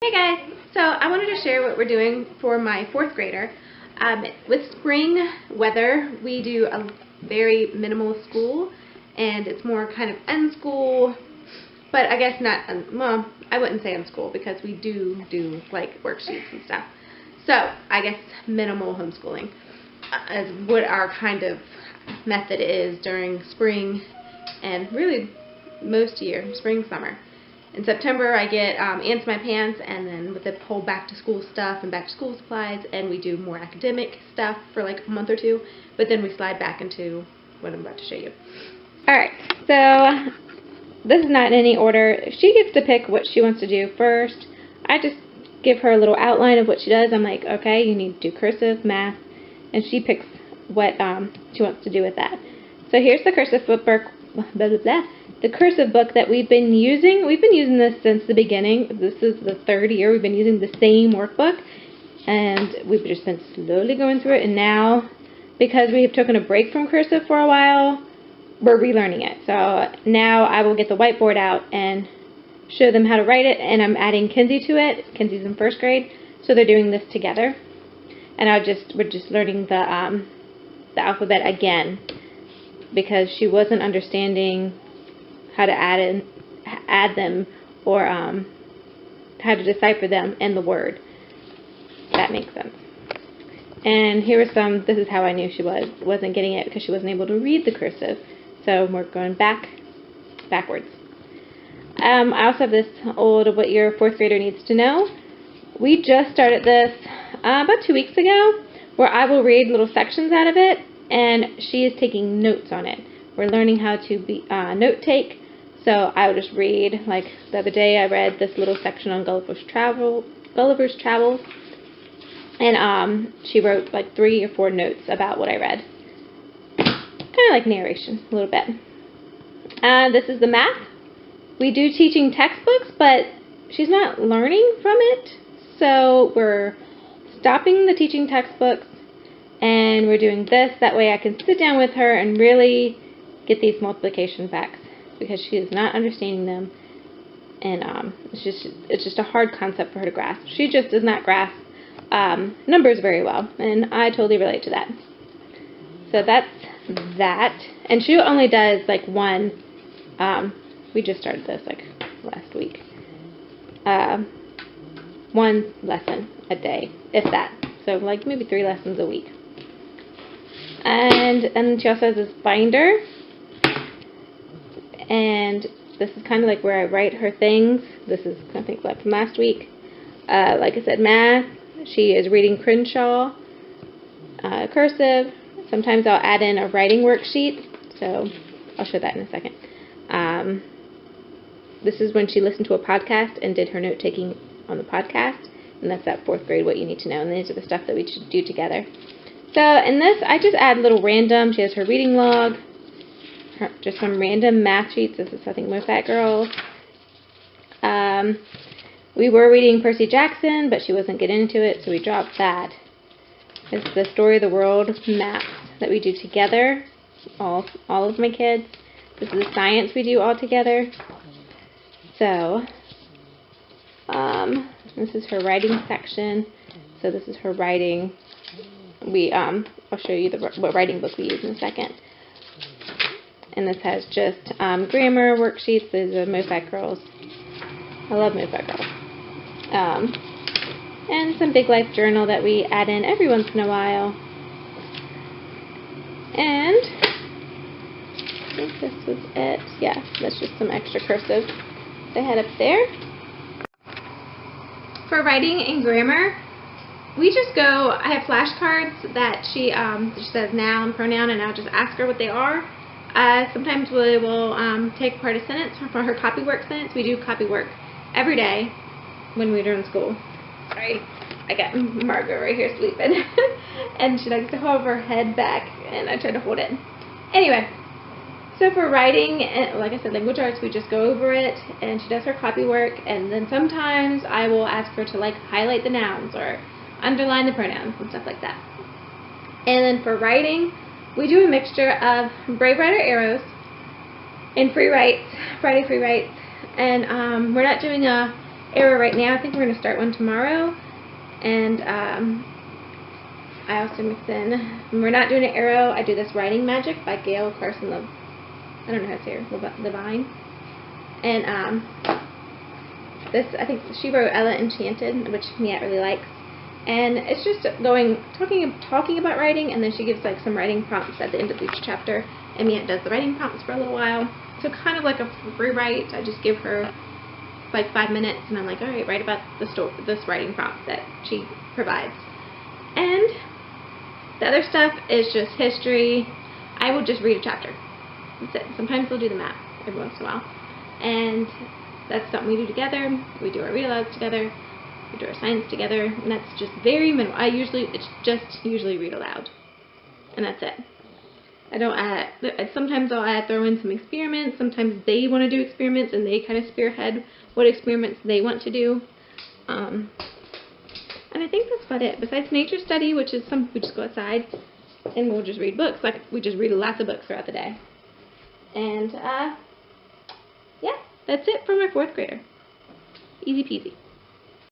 Hey guys, so I wanted to share what we're doing for my 4th grader. With spring weather, we do a very minimal school, and it's more kind of unschool, but I guess not, well, I wouldn't say unschool because we do like worksheets and stuff. So I guess minimal homeschooling is what our kind of method is during spring and really most year, spring, summer. In September, I get Ants My Pants, and then with the whole back-to-school stuff and back-to-school supplies, and we do more academic stuff for like a month or two, but then we slide back into what I'm about to show you. Alright, so this is not in any order. She gets to pick what she wants to do first. I just give her a little outline of what she does. I'm like, okay, you need to do cursive, math, and she picks what she wants to do with that. So here's the cursive book, blah, blah, blah. The cursive book that we've been using. We've been using this since the beginning. This is the 3rd year. We've been using the same workbook, and we've just been slowly going through it. And now, because we have taken a break from cursive for a while, we're relearning it. So now I will get the whiteboard out and show them how to write it, and I'm adding Kinsey to it. Kinsey's in 1st grade, so they're doing this together. And we're just learning the alphabet again, because she wasn't understanding how to add them, or how to decipher them in the word. That makes sense. And here was this is how I knew she wasn't getting it, because she wasn't able to read the cursive. So we're going backwards. I also have this what your 4th grader needs to know. We just started this about 2 weeks ago, where I will read little sections out of it, and she is taking notes on it. We're learning how to note take. So I would just read, like the other day I read this little section on Gulliver's Travels, and she wrote like 3 or 4 notes about what I read. Kind of like narration, a little bit. This is the math. We do teaching textbooks, but she's not learning from it, so we're stopping the teaching textbooks, and we're doing this. That way I can sit down with her and really get these multiplication facts, because she is not understanding them, and it's just a hard concept for her to grasp. She just does not grasp numbers very well, and I totally relate to that. So that's that, and she only does like one. We just started this like last week. One lesson a day, if that. So like maybe 3 lessons a week. And she also has this binder. And this is kind of like where I write her things. This is, I think, like from last week. Like I said, math. She is reading Crenshaw, cursive. Sometimes I'll add in a writing worksheet. So I'll show that in a second. This is when she listened to a podcast and did her note-taking on the podcast. And that's that 4th grade, what you need to know. And these are the stuff that we should do together. So in this, I just add little random. She has her reading log. Just some random math sheets. This is, I think, Mofat Girls. We were reading Percy Jackson, but she wasn't getting into it, so we dropped that. It's the Story of the World maps that we do together, all of my kids. This is the science we do all together. So, this is her writing section. So this is her writing. I'll show you what writing book we use in a second. And this has just grammar worksheets. These are Mofat Girls. I love Mofat Girls. And some Big Life Journal that we add in every once in a while. And I think this was it. Yeah, that's just some extra cursive they had up there. For writing and grammar, we just go, I have flashcards that she says noun, pronoun, and I'll just ask her what they are. Sometimes we will take apart a sentence from her copywork sentence. We do copywork every day when we're in school. Sorry, I got Margot right here sleeping. And she likes to hold her head back, and I try to hold it. Anyway, so for writing, like I said, language arts, we just go over it, and she does her copywork, and then sometimes I will ask her to like highlight the nouns or underline the pronouns and stuff like that. And then for writing, we do a mixture of Brave Writer Arrows and free writes, Friday free writes, and we're not doing a arrow right now. I think we're going to start one tomorrow. And I also mix in, when we're not doing an arrow, I do this Writing Magic by Gail Carson I don't know how to say her, Levine. And this, I think she wrote Ella Enchanted, which Miette really likes. And it's just talking about writing, and then she gives like some writing prompts at the end of each chapter. And Miette does the writing prompts for a little while. So kind of like a free write. I just give her like 5 minutes, and I'm like, all right, write about this writing prompt that she provides. And the other stuff is just history. I will just read a chapter. That's it. Sometimes we'll do the math every once in a while. And that's something we do together. We do our read-alouds together. We do our science together. And that's just very minimal. It's just usually read aloud. And that's it. I don't add, sometimes I'll throw in some experiments. Sometimes they want to do experiments and they kind of spearhead what experiments they want to do. And I think that's about it. Besides nature study, which is we just go outside and we'll just read books. Like, we just read lots of books throughout the day. And, yeah, that's it for my 4th grader. Easy peasy.